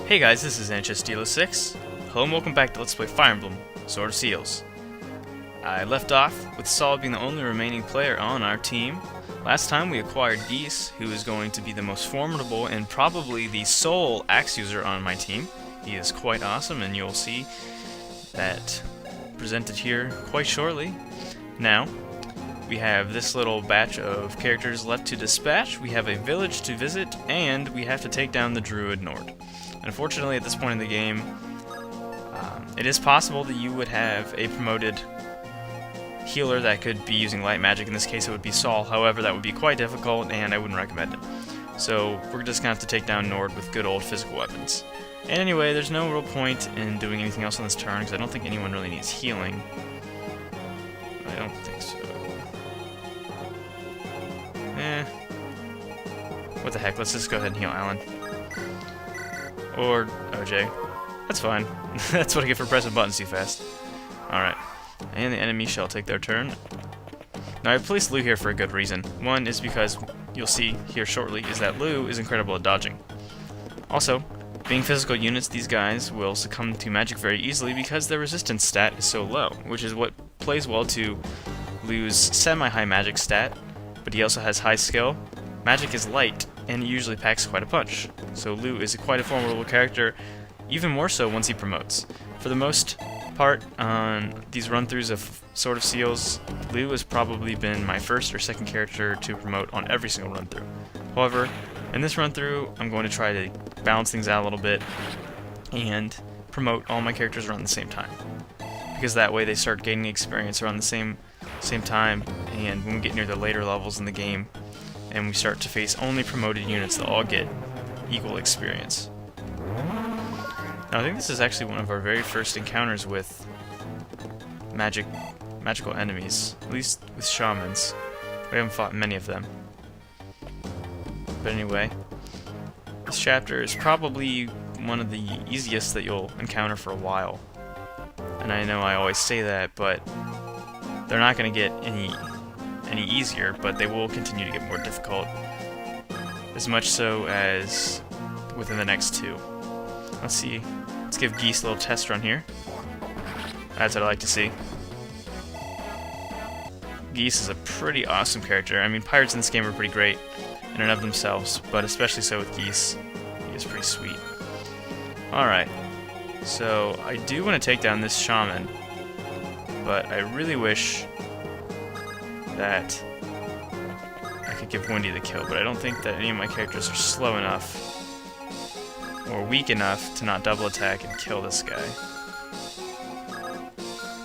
Hey guys, this is NHSDealer6. Hello and welcome back to Let's Play Fire Emblem, Sword of Seals. I left off with Saul being the only remaining player on our team. Last time we acquired Geese, who is going to be the most formidable and probably the sole axe user on my team. He is quite awesome, and you'll see that presented here quite shortly. Now, we have this little batch of characters left to dispatch, we have a village to visit, and we have to take down the Druid Nord. Unfortunately, at this point in the game, it is possible that you would have a promoted healer that could be using light magic. In this case, it would be Saul. However, that would be quite difficult, and I wouldn't recommend it. So we're just going to have to take down Nord with good old physical weapons. And anyway, there's no real point in doing anything else on this turn, because I don't think anyone really needs healing. I don't think so. What the heck, let's just go ahead and heal Alan. Or OJ. That's fine. That's what I get for pressing buttons too fast. Alright. And the enemy shall take their turn. Now I placed Lou here for a good reason. One is because, you'll see here shortly, is that Lou is incredible at dodging. Also, being physical units, these guys will succumb to magic very easily because their resistance stat is so low, which is what plays well to Lou's semi-high magic stat, but he also has high skill. Magic is light, and he usually packs quite a punch. So Lou is quite a formidable character, even more so once he promotes. For the most part, on these run-throughs of Sword of Seals, Lou has probably been my first or second character to promote on every single run-through. However, in this run-through, I'm going to try to balance things out a little bit and promote all my characters around the same time. Because that way they start gaining experience around the same time, and when we get near the later levels in the game, and we start to face only promoted units that all get equal experience. Now I think this is actually one of our very first encounters with magical enemies, at least with shamans. We haven't fought many of them. But anyway, this chapter is probably one of the easiest that you'll encounter for a while. And I know I always say that, but they're not going to get any easier, but they will continue to get more difficult, as much so as within the next two. Let's see. Let's give Geese a little test run here. That's what I like to see. Geese is a pretty awesome character. I mean, pirates in this game are pretty great in and of themselves, but especially so with Geese. He is pretty sweet. Alright, so I do want to take down this shaman, but I really wish that I could give Wendy the kill, but I don't think that any of my characters are slow enough or weak enough to not double attack and kill this guy.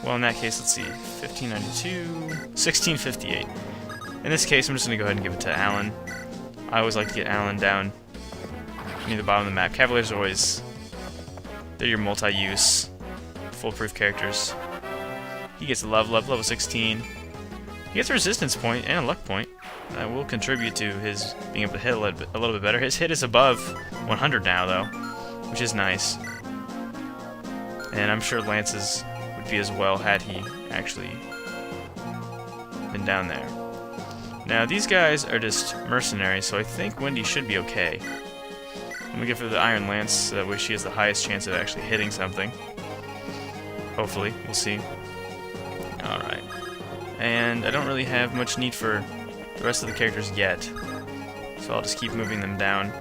Well, in that case, let's see, 1592, 1658. In this case, I'm just going to go ahead and give it to Alan. I always like to get Alan down near the bottom of the map. Cavaliers are always, they're your multi-use, foolproof characters. He gets a level 16. He gets a resistance point and a luck point that will contribute to his being able to hit a little bit better. His hit is above 100 now, though, which is nice. And I'm sure Lance's would be as well had he actually been down there. Now, these guys are just mercenaries, so I think Wendy should be okay. I'm going to give her the Iron Lance, so that way she has the highest chance of actually hitting something. Hopefully, we'll see. Alright. And I don't really have much need for the rest of the characters yet, so I'll just keep moving them down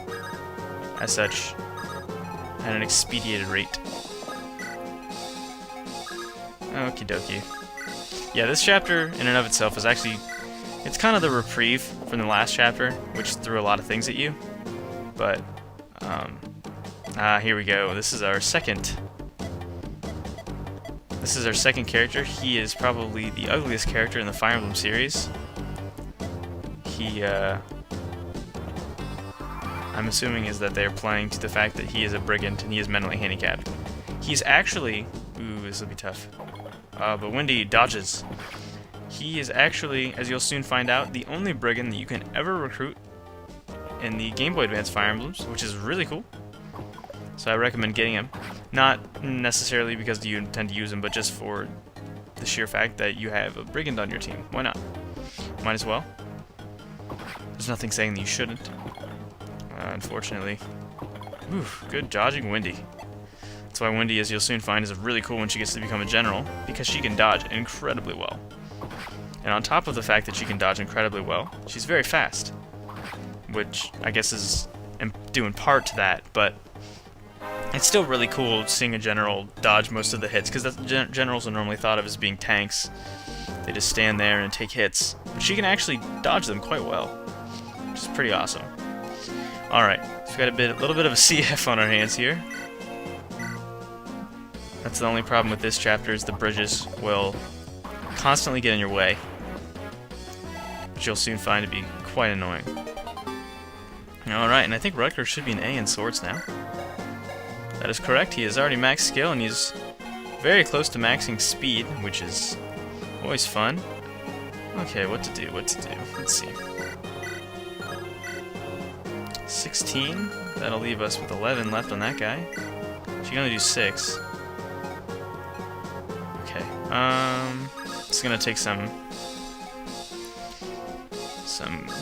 as such at an expedited rate. Okie dokie. Yeah, this chapter in and of itself is actually, it's kind of the reprieve from the last chapter, which threw a lot of things at you, but here we go. This is our second character. He is probably the ugliest character in the Fire Emblem series. He, I'm assuming is that they're playing to the fact that he is a brigand and he is mentally handicapped. He's actually, ooh, this will be tough. But Wendy dodges. He is actually, as you'll soon find out, the only brigand that you can ever recruit in the Game Boy Advance Fire Emblems, which is really cool. So I recommend getting him. Not necessarily because you intend to use him, but just for the sheer fact that you have a brigand on your team. Why not? Might as well. There's nothing saying that you shouldn't. Unfortunately, Oof, good dodging Wendy. That's why Wendy, as you'll soon find, is really cool when she gets to become a general, because she can dodge incredibly well. And on top of the fact that she can dodge incredibly well, she's very fast. Which, I guess, is due in part to that, but it's still really cool seeing a general dodge most of the hits, because generals are normally thought of as being tanks. They just stand there and take hits. But she can actually dodge them quite well, which is pretty awesome. Alright, so we've got a little bit of a CF on our hands here. That's the only problem with this chapter, is the bridges will constantly get in your way, which you'll soon find to be quite annoying. Alright, and I think Rutger should be an A in swords now. That is correct, he has already maxed skill, and he's very close to maxing speed, which is always fun. Okay, what to do, let's see. 16, that'll leave us with 11 left on that guy. She can only do 6. Okay, it's gonna take some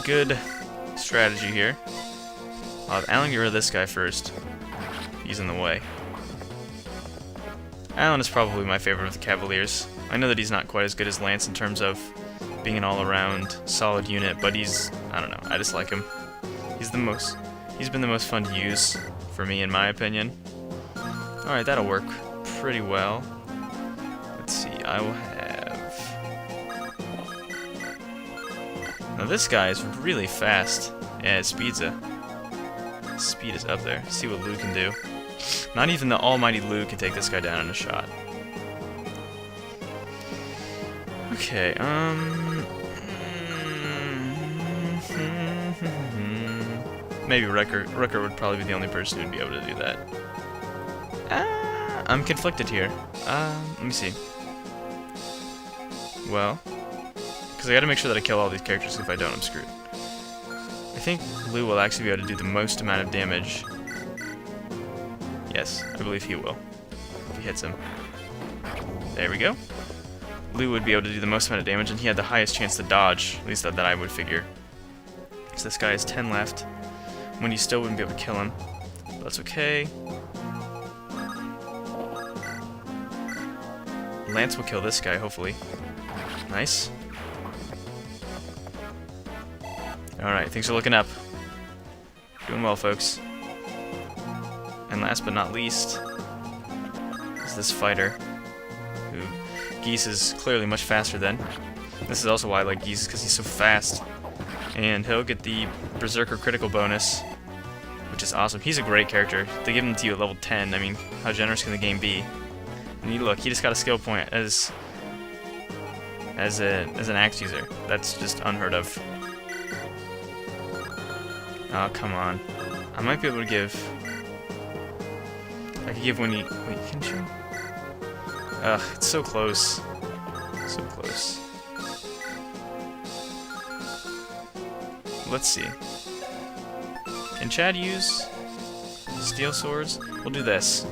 good strategy here. I'll have Alan get rid of this guy first. He's in the way. Alan is probably my favorite of the Cavaliers. I know that he's not quite as good as Lance in terms of being an all-around solid unit, but he's, I don't know, I just like him. He's been the most fun to use for me, in my opinion. Alright, that'll work pretty well. Let's see, I will have... Now this guy is really fast. Yeah, his speed is up there. Let's see what Lou can do. Not even the almighty Lou can take this guy down in a shot. Okay, maybe Rutger would probably be the only person who'd be able to do that. I'm conflicted here. Let me see. Well, because I gotta make sure that I kill all these characters, if I don't, I'm screwed. I think Lou will actually be able to do the most amount of damage. Yes, I believe he will. If he hits him. There we go. Lou would be able to do the most amount of damage, and he had the highest chance to dodge, at least that I would figure. So this guy has 10 left. Wendy still wouldn't be able to kill him, but that's okay. Lance will kill this guy, hopefully. Nice. Alright, things are looking up. Doing well, folks. And last but not least is this fighter, who Geese is clearly much faster than. This is also why I like Geese, because he's so fast. And he'll get the Berserker critical bonus, which is awesome. He's a great character. They give him to you at level 10. I mean, how generous can the game be? And you look, he just got a skill point as an axe user. That's just unheard of. Oh, come on. I might be able to give... I could give Wendy... Wait, can you? Ugh, it's so close. So close. Let's see. Can Chad use steel swords? We'll do this.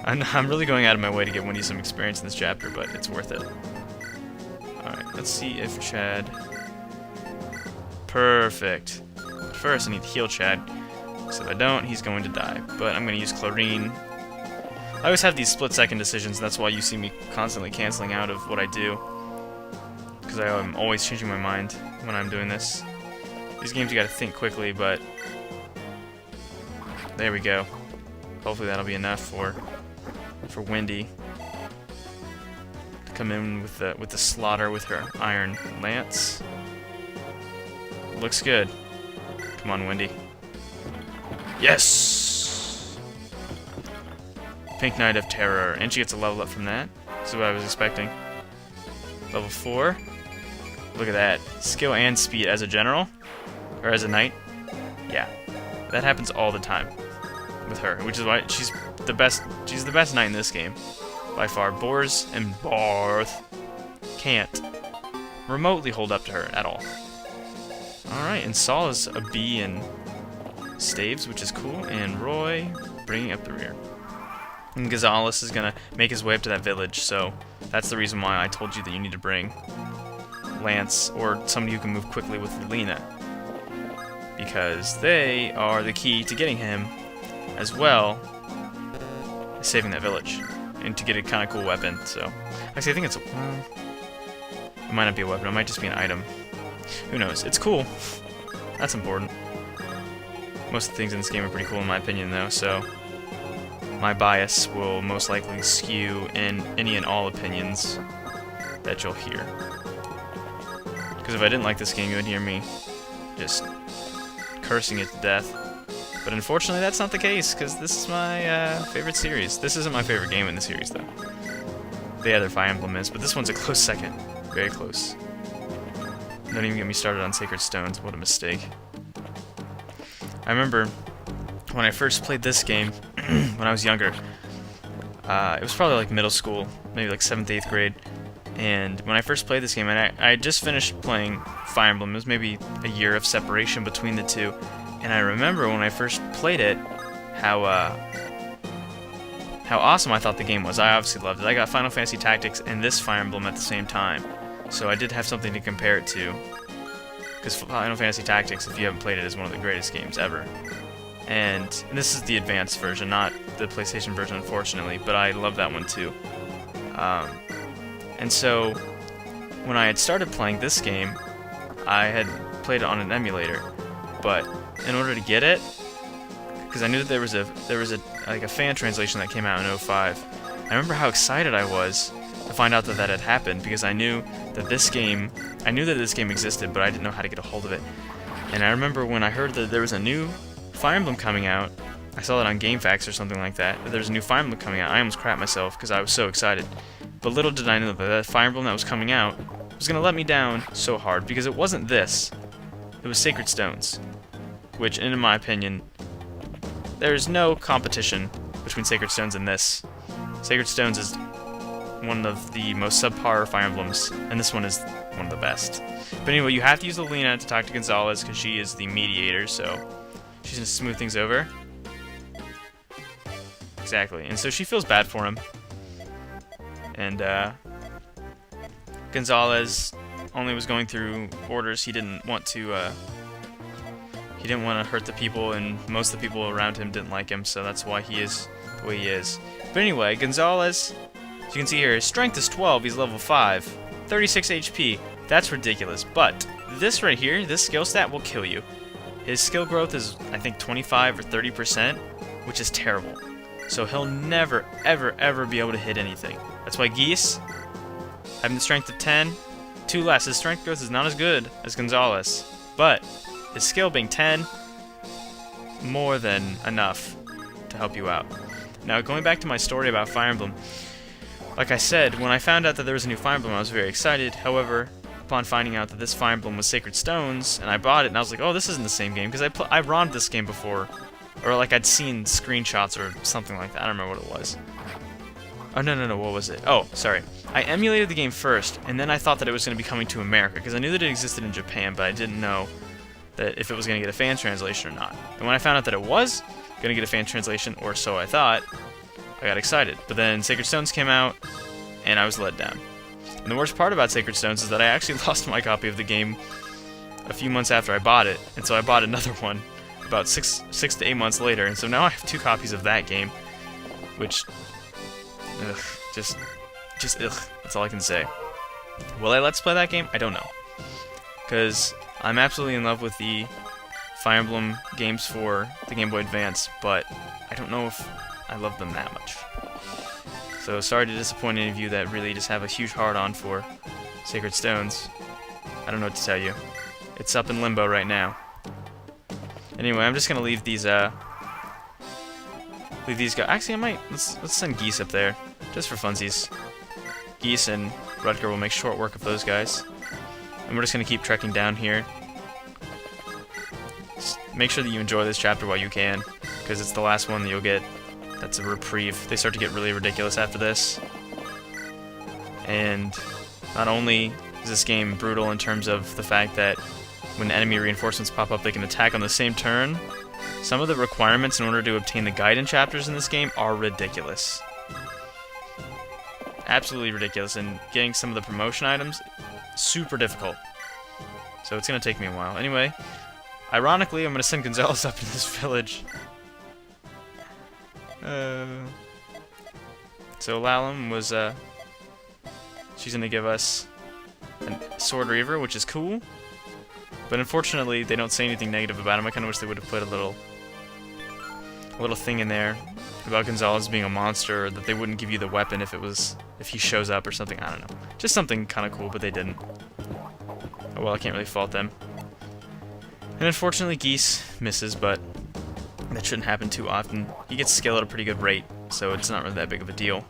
I'm really going out of my way to give Wendy some experience in this chapter, but it's worth it. Alright, let's see if Chad... Perfect. First, I need to heal Chad, so if I don't, he's going to die. But I'm going to use Chlorine. I always have these split-second decisions, and that's why you see me constantly canceling out of what I do. Because I'm always changing my mind when I'm doing this. These games you gotta think quickly, but... There we go. Hopefully that'll be enough for Wendy to come in with the slaughter with her Iron Lance. Looks good. Come on, Wendy. Yes! Pink Knight of Terror. And she gets a level up from that. This is what I was expecting. Level 4. Look at that. Skill and speed as a general. Or as a knight. Yeah. That happens all the time with her. Which is why she's the best knight in this game. By far. Bors and Barth can't remotely hold up to her at all. Alright, and Saul is a B in staves, which is cool, and Roy bringing up the rear. And Gonzalez is gonna make his way up to that village, so that's the reason why I told you that you need to bring Lance, or somebody who can move quickly with Lena. Because they are the key to getting him as well as saving that village, and to get a kind of cool weapon. So, actually, I think it might not be a weapon. It might just be an item. Who knows? It's cool. That's important. Most of the things in this game are pretty cool in my opinion, though. So, my bias will most likely skew in any and all opinions that you'll hear. Because if I didn't like this game, you would hear me just cursing it to death. But unfortunately, that's not the case, because this is my favorite series. This isn't my favorite game in the series, though. The other Fire Emblem is, but this one's a close second. Very close. Don't even get me started on Sacred Stones. What a mistake. I remember when I first played this game, when I was younger, it was probably like middle school, maybe like 7th, 8th grade, and when I first played this game, and I just finished playing Fire Emblem, it was maybe a year of separation between the two, and I remember when I first played it, how awesome I thought the game was. I obviously loved it. I got Final Fantasy Tactics and this Fire Emblem at the same time, so I did have something to compare it to, because Final Fantasy Tactics, if you haven't played it, is one of the greatest games ever. And this is the advanced version, not the PlayStation version, unfortunately, but I love that one too. And so, when I had started playing this game, I had played it on an emulator, but in order to get it, because I knew that there was a fan translation that came out in '05. I remember how excited I was to find out that that had happened, because I knew that this game existed, but I didn't know how to get a hold of it. And I remember when I heard that there was a new Fire Emblem coming out, I saw that on GameFAQs or something like that, there's a new Fire Emblem coming out. I almost crapped myself because I was so excited. But little did I know that that Fire Emblem that was coming out was going to let me down so hard, because it wasn't this. It was Sacred Stones, which, in my opinion, there's no competition between Sacred Stones and this. Sacred Stones is one of the most subpar Fire Emblems, and this one is one of the best. But anyway, you have to use Alina to talk to Gonzalez, because she is the mediator, so she's going to smooth things over. Exactly. And so she feels bad for him. And Gonzalez only was going through orders. He didn't want to hurt the people, and most of the people around him didn't like him, so that's why he is the way he is. But anyway, Gonzalez, as you can see here, his strength is 12, he's level 5, 36 HP. That's ridiculous. But this right here, this skill stat will kill you. His skill growth is, I think, 25 or 30%, which is terrible. So he'll never, ever, ever be able to hit anything. That's why Geese, having the strength of 10, 2 less. His strength growth is not as good as Gonzalez, but his skill being 10, more than enough to help you out. Now, going back to my story about Fire Emblem, like I said, when I found out that there was a new Fire Emblem, I was very excited. However, upon finding out that this Fire Emblem was Sacred Stones, and I bought it, and I was like, oh, this isn't the same game, because I ROM'd this game before, or like I'd seen screenshots or something like that. I don't remember what it was. Oh, no, what was it? Oh, sorry. I emulated the game first, and then I thought that it was going to be coming to America, because I knew that it existed in Japan, but I didn't know that if it was going to get a fan translation or not. And when I found out that it was going to get a fan translation, or so I thought, I got excited. But then Sacred Stones came out, and I was let down. And the worst part about Sacred Stones is that I actually lost my copy of the game a few months after I bought it, and so I bought another one about 6 to 8 months later, and so now I have 2 copies of that game, which, ugh, just ugh, that's all I can say. Will I Let's Play that game? I don't know, because I'm absolutely in love with the Fire Emblem games for the Game Boy Advance, but I don't know if I love them that much. So sorry to disappoint any of you that really just have a huge hard-on for Sacred Stones. I don't know what to tell you. It's up in limbo right now. Anyway, I'm just gonna leave these guys. Actually, I might let's send Geese up there just for funsies. Geese and Rutger will make short work of those guys, and we're just gonna keep trekking down here. Just make sure that you enjoy this chapter while you can, because it's the last one that you'll get. That's a reprieve. They start to get really ridiculous after this, and not only is this game brutal in terms of the fact that when enemy reinforcements pop up, they can attack on the same turn. Some of the requirements in order to obtain the Gaiden chapters in this game are ridiculous. Absolutely ridiculous, and getting some of the promotion items, super difficult. So it's going to take me a while. Anyway, ironically, I'm going to send Gonzalez up in this village. So Lalum was, she's gonna give us a Sword Reaver, which is cool. But unfortunately, they don't say anything negative about him. I kind of wish they would have put a little thing in there about Gonzalez being a monster, or that they wouldn't give you the weapon if he shows up or something. I don't know. Just something kind of cool, but they didn't. Oh well, I can't really fault them. And unfortunately, Geese misses, but that shouldn't happen too often. He gets skill at a pretty good rate, so it's not really that big of a deal.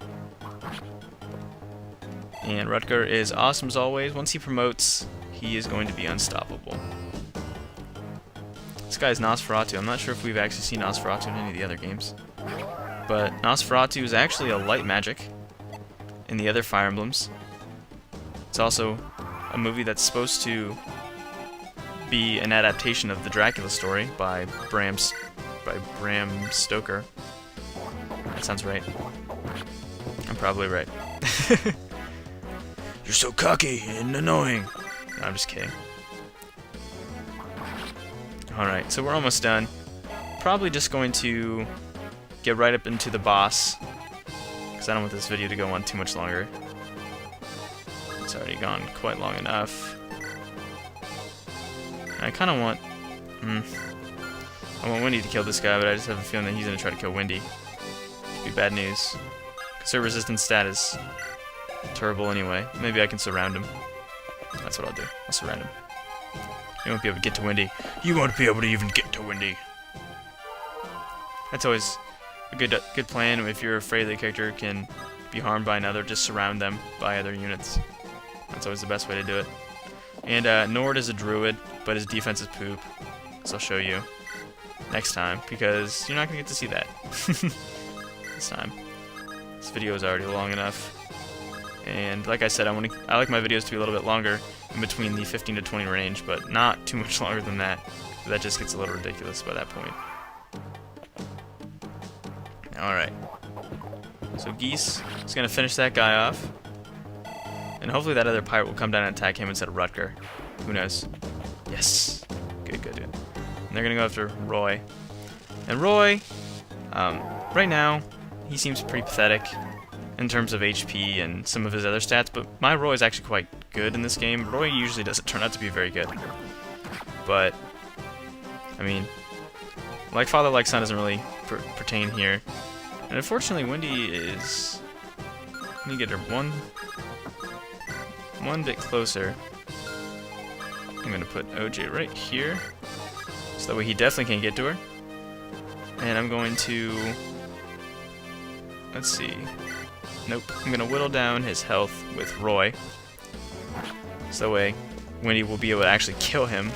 And Rutger is awesome as always. Once he promotes, he is going to be unstoppable. This guy's Nosferatu. I'm not sure if we've actually seen Nosferatu in any of the other games. But Nosferatu is actually a light magic in the other Fire Emblems. It's also a movie that's supposed to be an adaptation of the Dracula story by Bram Stoker. That sounds right. I'm probably right. You're so cocky and annoying. No, I'm just kidding. Alright, so we're almost done. Probably just going to get right up into the boss, because I don't want this video to go on too much longer. It's already gone quite long enough. I kind of want... I want Wendy to kill this guy, but I just have a feeling that he's going to try to kill Wendy. Could be bad news. Because her resistance stat is terrible anyway. Maybe I can surround him. That's what I'll do. I'll surround him. You won't be able to get to Wendy. You won't be able to even get to Wendy. That's always a good plan. If you're afraid the character can be harmed by another, just surround them by other units. That's always the best way to do it. And Nord is a druid, but his defense is poop. So I'll show you next time, because you're not going to get to see that this time. This video is already long enough. And like I said, I like my videos to be a little bit longer, in between the 15 to 20 range, but not too much longer than that. That just gets a little ridiculous by that point. Alright. So Geese is going to finish that guy off. And hopefully that other pirate will come down and attack him instead of Rutger. Who knows? Yes. Good, good, good. And they're going to go after Roy. And Roy, right now, he seems pretty pathetic in terms of HP and some of his other stats, but my Roy is actually quite good in this game. Roy usually doesn't turn out to be very good. But, I mean, like father, like son doesn't really pertain here. And unfortunately, Wendy is... Let me get her one bit closer. I'm going to put OJ right here, so that way he definitely can't get to her. And I'm going to... Let's see... Nope. I'm going to whittle down his health with Roy, so that way Wendy will be able to actually kill him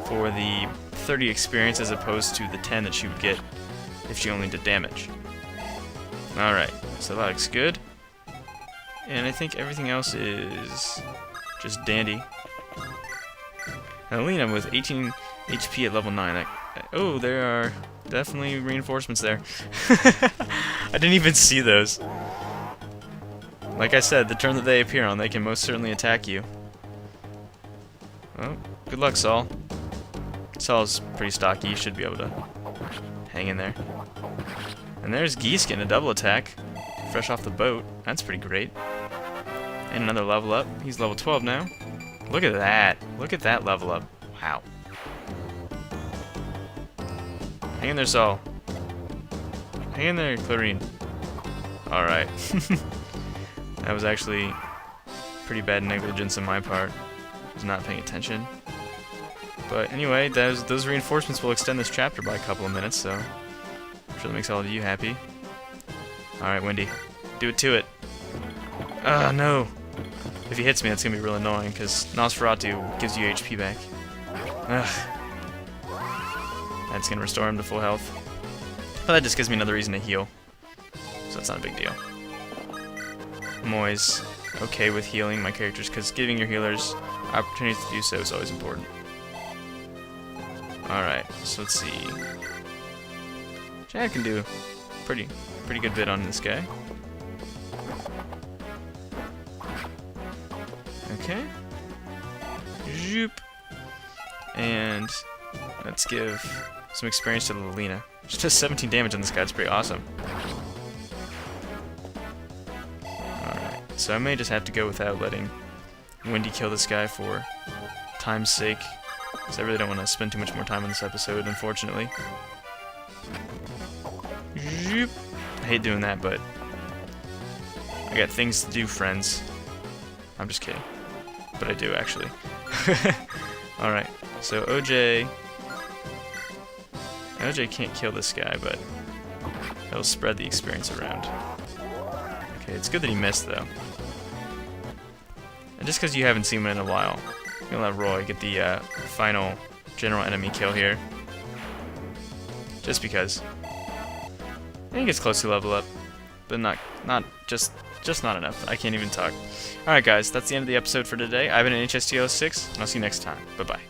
for the 30 experience as opposed to the 10 that she would get if she only did damage. Alright, so that looks good. And I think everything else is just dandy. And Alina with 18 HP at level 9. Oh, there are definitely reinforcements there. I didn't even see those. Like I said, the turn that they appear on, they can most certainly attack you. Well, good luck, Saul. Saul's pretty stocky, you should be able to hang in there. And there's Geese getting a double attack, fresh off the boat. That's pretty great. And another level up. He's level 12 now. Look at that. Look at that level up. Wow. Hang in there, Saul. Hang in there, Clarine. Alright. That was actually pretty bad negligence on my part. I was not paying attention. But anyway, those reinforcements will extend this chapter by a couple of minutes, so I'm sure that makes all of you happy. Alright, Wendy. Do it to it. Ah, no. If he hits me, that's going to be real annoying, because Nosferatu gives you HP back. Ugh. That's going to restore him to full health. But that just gives me another reason to heal. So that's not a big deal. I'm always okay with healing my characters, because giving your healers opportunities to do so is always important. Alright, so let's see. Chad can do pretty good bit on this guy. Okay. Zoop. And let's give some experience to Lilina. Just does 17 damage on this guy. It's pretty awesome. Alright, so I may just have to go without letting Wendy kill this guy for time's sake. Because I really don't want to spend too much more time on this episode, unfortunately. I hate doing that, but I got things to do, friends. I'm just kidding. But I do, actually. Alright, so OJ can't kill this guy, but he'll spread the experience around. Okay, it's good that he missed, though. And just because you haven't seen him in a while, I'm gonna let Roy get the final general enemy kill here. Just because. And he gets close to level up, but just not enough. I can't even talk. Alright guys, that's the end of the episode for today. I've been an HSTO6, and I'll see you next time. Bye-bye.